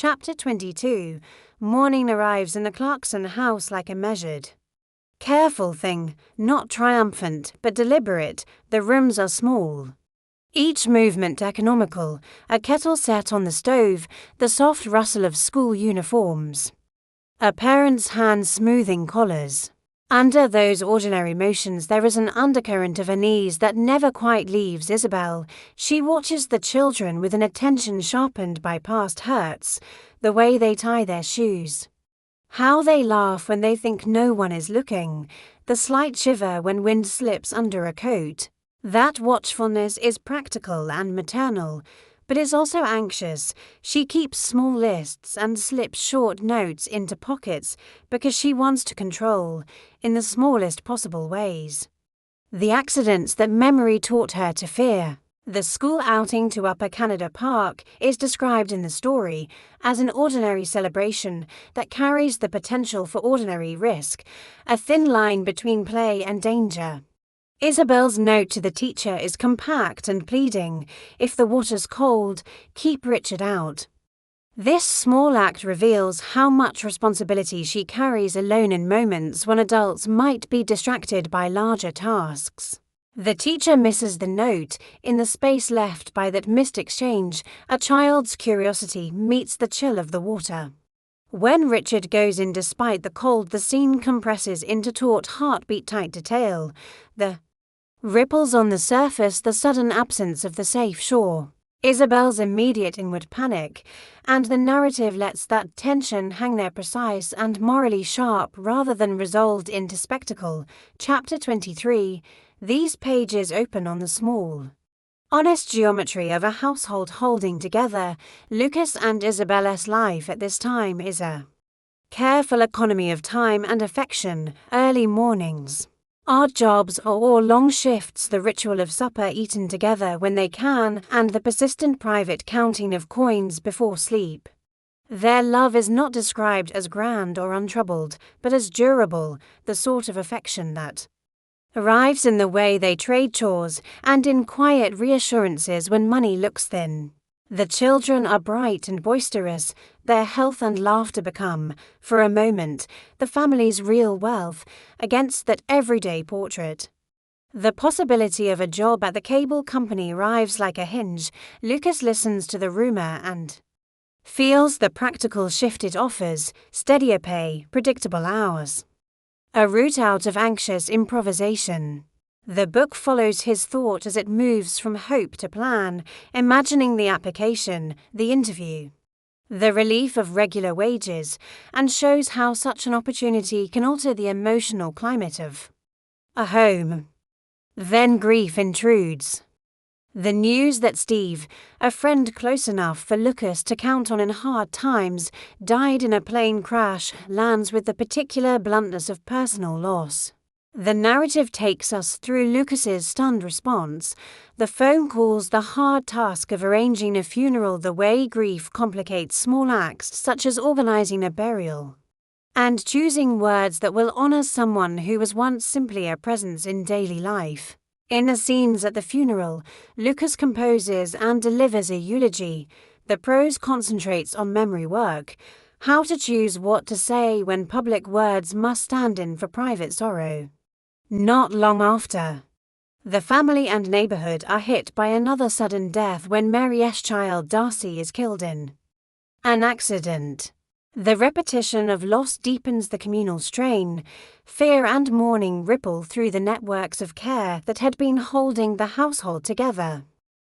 Chapter 22. Morning arrives in the Clarkson house like a measured, careful thing, not triumphant, but deliberate. The rooms are small, each movement economical, a kettle set on the stove, the soft rustle of school uniforms, a parent's hand smoothing collars. Under those ordinary motions there is an undercurrent of unease that never quite leaves Isabelle. She watches the children with an attention sharpened by past hurts, the way they tie their shoes, how they laugh when they think no one is looking, the slight shiver when wind slips under a coat. That watchfulness is practical and maternal, but is also anxious. She keeps small lists and slips short notes into pockets because she wants to control, in the smallest possible ways, the accidents that memory taught her to fear. The school outing to Upper Canada Park is described in the story as an ordinary celebration that carries the potential for ordinary risk, a thin line between play and danger. Isabelle's note to the teacher is compact and pleading. If the water's cold, keep Richard out. This small act reveals how much responsibility she carries alone in moments when adults might be distracted by larger tasks. The teacher misses the note. In the space left by that missed exchange, a child's curiosity meets the chill of the water. When Richard goes in despite the cold, the scene compresses into taut, heartbeat-tight detail. The ripples on the surface, the sudden absence of the safe shore, Isabelle's immediate inward panic, and the narrative lets that tension hang there precise and morally sharp rather than resolved into spectacle. Chapter 23. These pages open on the small, honest geometry of a household holding together. Lucas and Isabelle's life at this time is a careful economy of time and affection, early mornings, odd jobs or long shifts, the ritual of supper eaten together when they can, and the persistent private counting of coins before sleep. Their love is not described as grand or untroubled, but as durable, the sort of affection that arrives in the way they trade chores and in quiet reassurances when money looks thin. The children are bright and boisterous. Their health and laughter become, for a moment, the family's real wealth against that everyday portrait. The possibility of a job at the cable company arrives like a hinge. Lucas listens to the rumor and feels the practical shift it offers: steadier pay, predictable hours, a route out of anxious improvisation. The book follows his thought as it moves from hope to plan, imagining the application, the interview, the relief of regular wages, and shows how such an opportunity can alter the emotional climate of a home. Then grief intrudes. The news that Steve, a friend close enough for Lucas to count on in hard times, died in a plane crash, lands with the particular bluntness of personal loss. The narrative takes us through Lucas's stunned response, the phone calls, the hard task of arranging a funeral, the way grief complicates small acts such as organizing a burial, and choosing words that will honor someone who was once simply a presence in daily life. In the scenes at the funeral, Lucas composes and delivers a eulogy. The prose concentrates on memory work, how to choose what to say when public words must stand in for private sorrow. Not long after, the family and neighborhood are hit by another sudden death when Mary's child Darcy is killed in an accident. The repetition of loss deepens the communal strain. Fear and mourning ripple through the networks of care that had been holding the household together.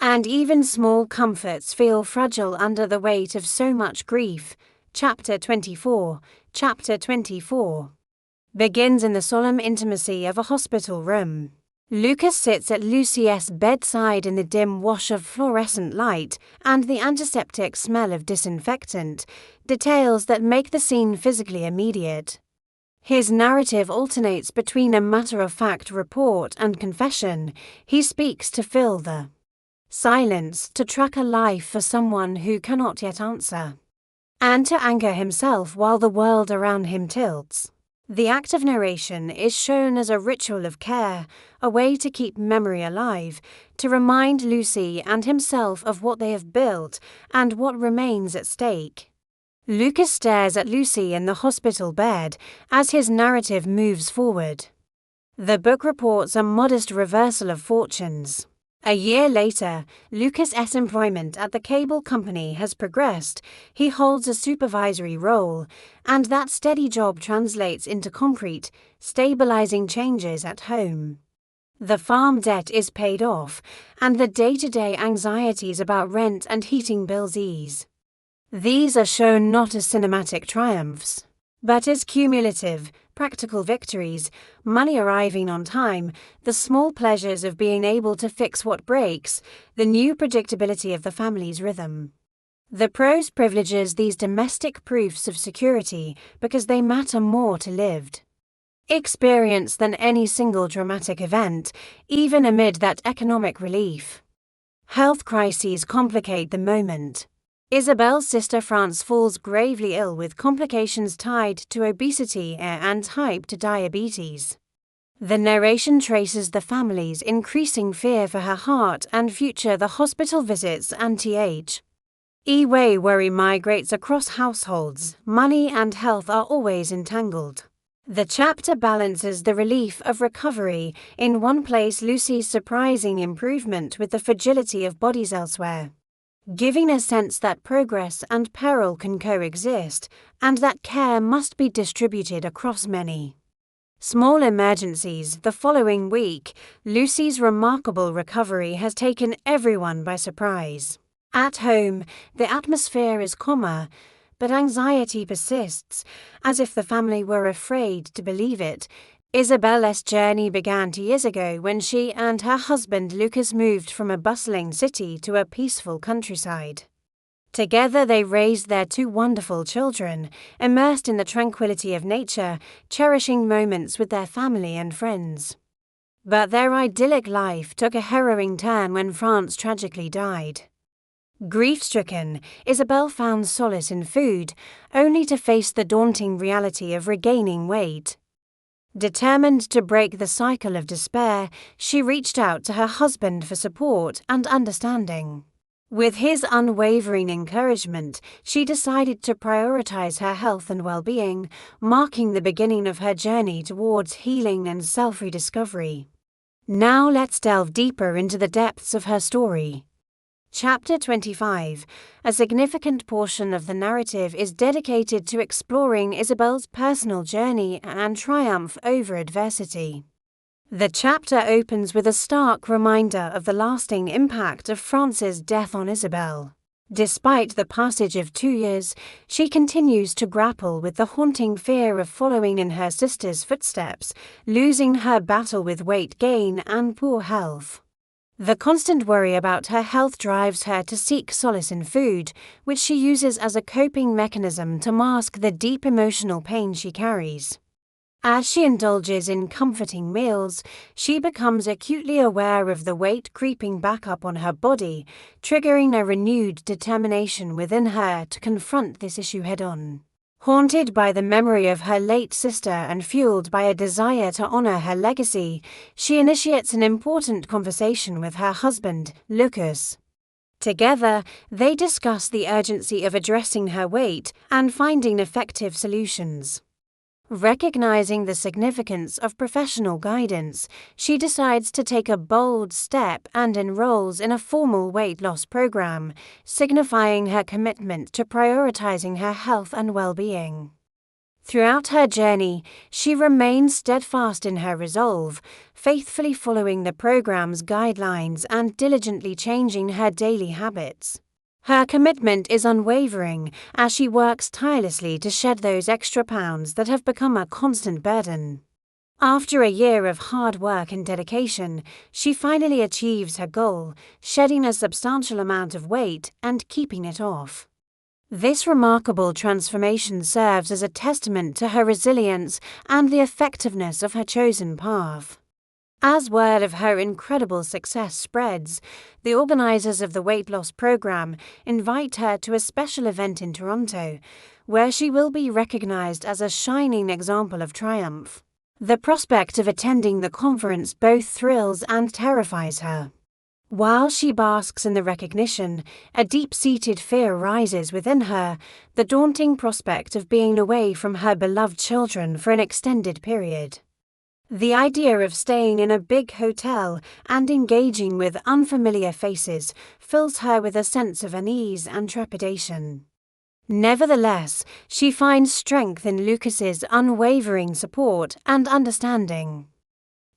And even small comforts feel fragile under the weight of so much grief. Chapter 24. Chapter 24 begins in the solemn intimacy of a hospital room. Lucas sits at Lucie's bedside in the dim wash of fluorescent light and the antiseptic smell of disinfectant, details that make the scene physically immediate. His narrative alternates between a matter-of-fact report and confession. He speaks to fill the silence, to track a life for someone who cannot yet answer, and to anchor himself while the world around him tilts. The act of narration is shown as a ritual of care, a way to keep memory alive, to remind Lucy and himself of what they have built and what remains at stake. Lucas stares at Lucy in the hospital bed as his narrative moves forward. The book reports a modest reversal of fortunes. A year later, Lucas's employment at the cable company has progressed. He holds a supervisory role, and that steady job translates into concrete, stabilizing changes at home. The farm debt is paid off, and the day-to-day anxieties about rent and heating bills ease. These are shown not as cinematic triumphs, but as cumulative, practical victories, money arriving on time, the small pleasures of being able to fix what breaks, the new predictability of the family's rhythm. The prose privileges these domestic proofs of security because they matter more to lived experience than any single dramatic event, even amid that economic relief. Health crises complicate the moment. Isabelle's sister France falls gravely ill with complications tied to obesity and type 2 diabetes. The narration traces the family's increasing fear for her heart and future. The hospital visits and th. E-way worry migrates across households. Money and health are always entangled. The chapter balances the relief of recovery in one place, Lucy's surprising improvement, with the fragility of bodies elsewhere, giving a sense that progress and peril can coexist, and that care must be distributed across many small emergencies. The following week, Lucy's remarkable recovery has taken everyone by surprise. At home, the atmosphere is calmer, but anxiety persists, as if the family were afraid to believe it. Isabelle's journey began 2 years ago when she and her husband Lucas moved from a bustling city to a peaceful countryside. Together they raised their 2 wonderful children, immersed in the tranquility of nature, cherishing moments with their family and friends. But their idyllic life took a harrowing turn when France tragically died. Grief-stricken, Isabelle found solace in food, only to face the daunting reality of regaining weight. Determined to break the cycle of despair, she reached out to her husband for support and understanding. With his unwavering encouragement, she decided to prioritize her health and well-being, marking the beginning of her journey towards healing and self-rediscovery. Now let's delve deeper into the depths of her story. Chapter 25. A significant portion of the narrative is dedicated to exploring Isabelle's personal journey and triumph over adversity. The chapter opens with a stark reminder of the lasting impact of France's death on Isabelle. Despite the passage of 2 years, she continues to grapple with the haunting fear of following in her sister's footsteps, losing her battle with weight gain and poor health. The constant worry about her health drives her to seek solace in food, which she uses as a coping mechanism to mask the deep emotional pain she carries. As she indulges in comforting meals, she becomes acutely aware of the weight creeping back up on her body, triggering a renewed determination within her to confront this issue head-on. Haunted by the memory of her late sister and fueled by a desire to honor her legacy, she initiates an important conversation with her husband, Lucas. Together, they discuss the urgency of addressing her weight and finding effective solutions. Recognizing the significance of professional guidance, she decides to take a bold step and enrolls in a formal weight loss program, signifying her commitment to prioritizing her health and well-being. Throughout her journey, she remains steadfast in her resolve, faithfully following the program's guidelines and diligently changing her daily habits. Her commitment is unwavering as she works tirelessly to shed those extra pounds that have become a constant burden. After a year of hard work and dedication, she finally achieves her goal, shedding a substantial amount of weight and keeping it off. This remarkable transformation serves as a testament to her resilience and the effectiveness of her chosen path. As word of her incredible success spreads, the organizers of the weight loss program invite her to a special event in Toronto, where she will be recognized as a shining example of triumph. The prospect of attending the conference both thrills and terrifies her. While she basks in the recognition, a deep-seated fear rises within her, the daunting prospect of being away from her beloved children for an extended period. The idea of staying in a big hotel and engaging with unfamiliar faces fills her with a sense of unease and trepidation. Nevertheless, she finds strength in Lucas's unwavering support and understanding.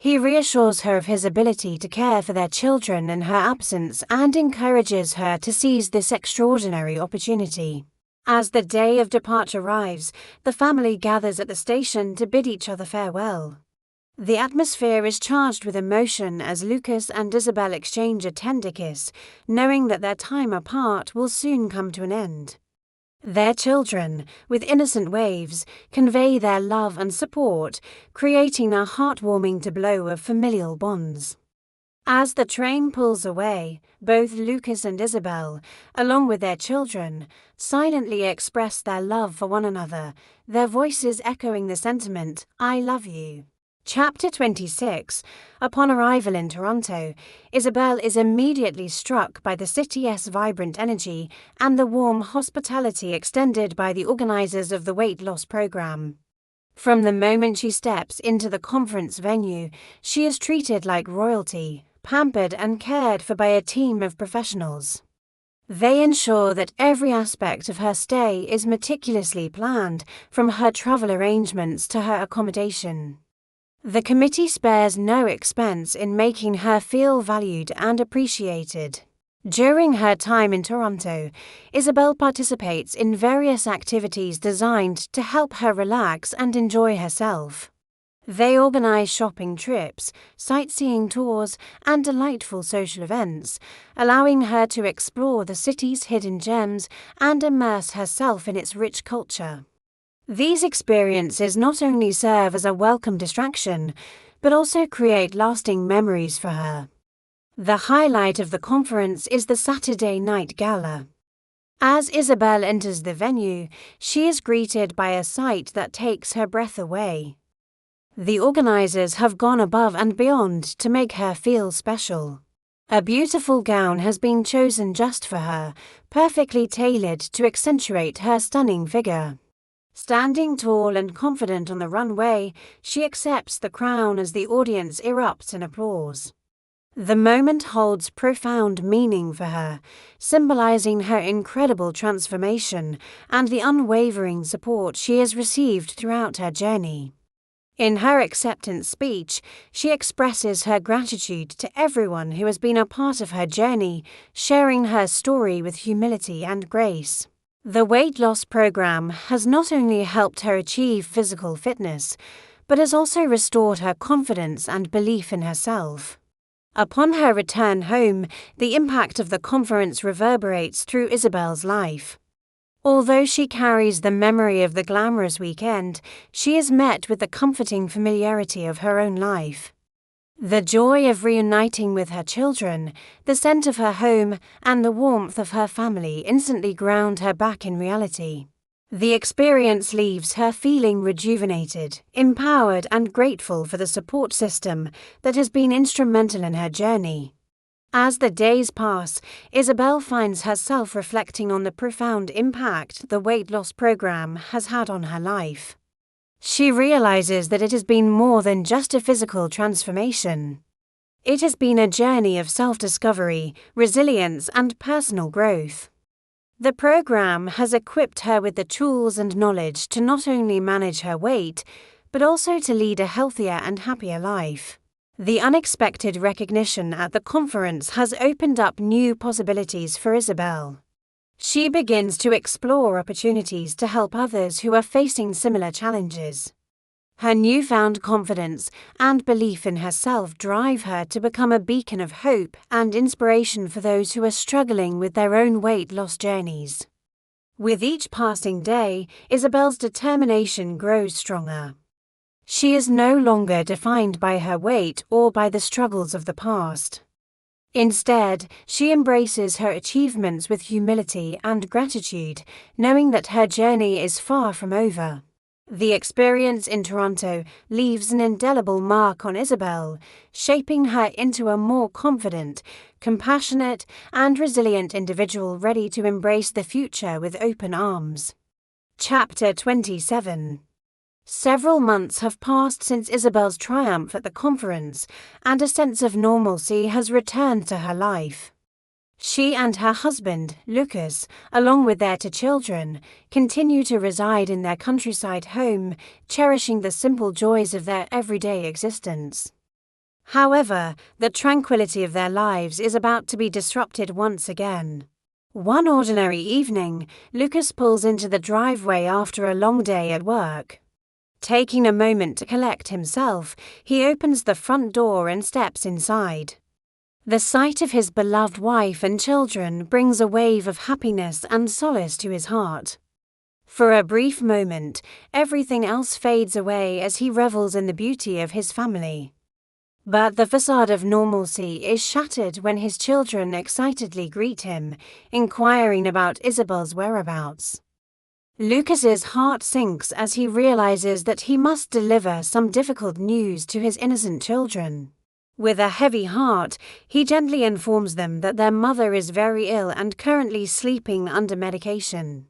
He reassures her of his ability to care for their children in her absence and encourages her to seize this extraordinary opportunity. As the day of departure arrives, the family gathers at the station to bid each other farewell. The atmosphere is charged with emotion as Lucas and Isabelle exchange a tender kiss, knowing that their time apart will soon come to an end. Their children, with innocent waves, convey their love and support, creating a heartwarming tableau of familial bonds. As the train pulls away, both Lucas and Isabelle, along with their children, silently express their love for one another, their voices echoing the sentiment, "I love you." Chapter 26. Upon arrival in Toronto, Isabelle is immediately struck by the city's vibrant energy and the warm hospitality extended by the organizers of the weight loss program. From the moment she steps into the conference venue, she is treated like royalty, pampered and cared for by a team of professionals. They ensure that every aspect of her stay is meticulously planned, from her travel arrangements to her accommodation. The committee spares no expense in making her feel valued and appreciated. During her time in Toronto, Isabelle participates in various activities designed to help her relax and enjoy herself. They organize shopping trips, sightseeing tours, and delightful social events, allowing her to explore the city's hidden gems and immerse herself in its rich culture. These experiences not only serve as a welcome distraction, but also create lasting memories for her. The highlight of the conference is the Saturday night gala. As Isabelle enters the venue, she is greeted by a sight that takes her breath away. The organizers have gone above and beyond to make her feel special. A beautiful gown has been chosen just for her, perfectly tailored to accentuate her stunning figure. Standing tall and confident on the runway, she accepts the crown as the audience erupts in applause. The moment holds profound meaning for her, symbolizing her incredible transformation and the unwavering support she has received throughout her journey. In her acceptance speech, she expresses her gratitude to everyone who has been a part of her journey, sharing her story with humility and grace. The weight loss program has not only helped her achieve physical fitness, but has also restored her confidence and belief in herself. Upon her return home, the impact of the conference reverberates through Isabelle's life. Although she carries the memory of the glamorous weekend, she is met with the comforting familiarity of her own life. The joy of reuniting with her children, the scent of her home, and the warmth of her family instantly ground her back in reality. The experience leaves her feeling rejuvenated, empowered, and grateful for the support system that has been instrumental in her journey. As the days pass, Isabelle finds herself reflecting on the profound impact the weight loss program has had on her life. She realizes that it has been more than just a physical transformation. It has been a journey of self-discovery, resilience, and personal growth. The program has equipped her with the tools and knowledge to not only manage her weight, but also to lead a healthier and happier life. The unexpected recognition at the conference has opened up new possibilities for Isabelle. She begins to explore opportunities to help others who are facing similar challenges. Her newfound confidence and belief in herself drive her to become a beacon of hope and inspiration for those who are struggling with their own weight loss journeys. With each passing day, Isabelle's determination grows stronger. She is no longer defined by her weight or by the struggles of the past. Instead, she embraces her achievements with humility and gratitude, knowing that her journey is far from over. The experience in Toronto leaves an indelible mark on Isabelle, shaping her into a more confident, compassionate, and resilient individual ready to embrace the future with open arms. Chapter 27. Several months have passed since Isabelle's triumph at the conference, and a sense of normalcy has returned to her life. She and her husband, Lucas, along with their two children, continue to reside in their countryside home, cherishing the simple joys of their everyday existence. However, the tranquility of their lives is about to be disrupted once again. One ordinary evening, Lucas pulls into the driveway after a long day at work. Taking a moment to collect himself, he opens the front door and steps inside. The sight of his beloved wife and children brings a wave of happiness and solace to his heart. For a brief moment, everything else fades away as he revels in the beauty of his family. But the facade of normalcy is shattered when his children excitedly greet him, inquiring about Isabelle's whereabouts. Lucas's heart sinks as he realizes that he must deliver some difficult news to his innocent children. With a heavy heart, he gently informs them that their mother is very ill and currently sleeping under medication.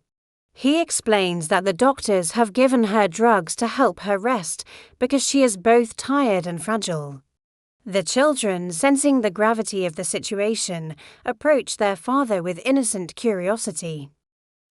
He explains that the doctors have given her drugs to help her rest because she is both tired and fragile. The children, sensing the gravity of the situation, approach their father with innocent curiosity.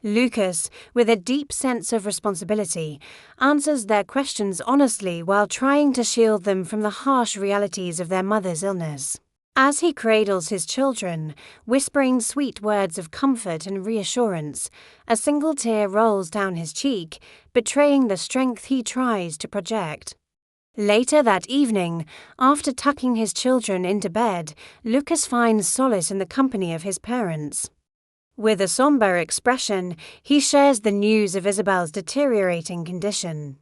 Lucas, with a deep sense of responsibility, answers their questions honestly while trying to shield them from the harsh realities of their mother's illness. As he cradles his children, whispering sweet words of comfort and reassurance, a single tear rolls down his cheek, betraying the strength he tries to project. Later that evening, after tucking his children into bed, Lucas finds solace in the company of his parents. With a somber expression, he shares the news of Isabelle's deteriorating condition.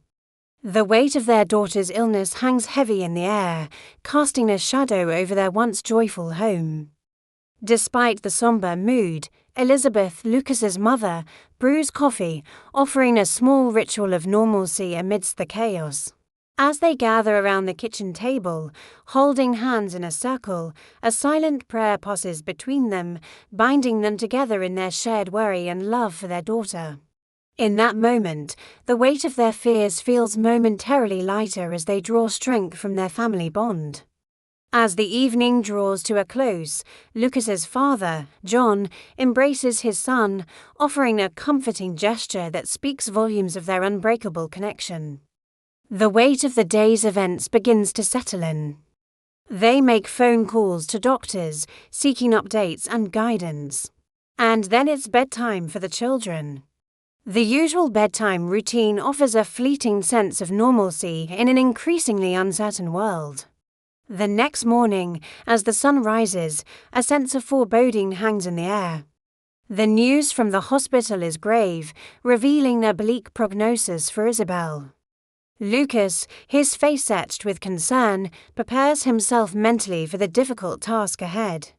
The weight of their daughter's illness hangs heavy in the air, casting a shadow over their once joyful home. Despite the somber mood, Elizabeth, Lucas's mother, brews coffee, offering a small ritual of normalcy amidst the chaos. As they gather around the kitchen table, holding hands in a circle, a silent prayer passes between them, binding them together in their shared worry and love for their daughter. In that moment, the weight of their fears feels momentarily lighter as they draw strength from their family bond. As the evening draws to a close, Lucas's father, John, embraces his son, offering a comforting gesture that speaks volumes of their unbreakable connection. The weight of the day's events begins to settle in. They make phone calls to doctors, seeking updates and guidance. And then it's bedtime for the children. The usual bedtime routine offers a fleeting sense of normalcy in an increasingly uncertain world. The next morning, as the sun rises, a sense of foreboding hangs in the air. The news from the hospital is grave, revealing a bleak prognosis for Isabelle. Lucas, his face etched with concern, prepares himself mentally for the difficult task ahead.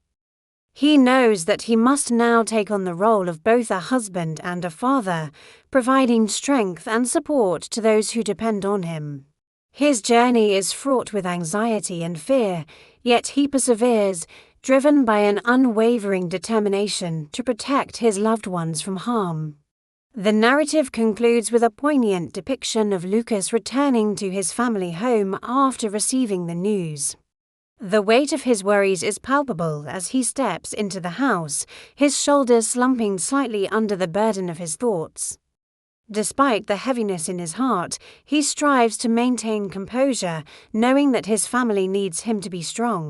He knows that he must now take on the role of both a husband and a father, providing strength and support to those who depend on him. His journey is fraught with anxiety and fear, yet he perseveres, driven by an unwavering determination to protect his loved ones from harm. The narrative concludes with a poignant depiction of Lucas returning to his family home after receiving the news. The weight of his worries is palpable as he steps into the house, his shoulders slumping slightly under the burden of his thoughts. Despite the heaviness in his heart, he strives to maintain composure, knowing that his family needs him to be strong.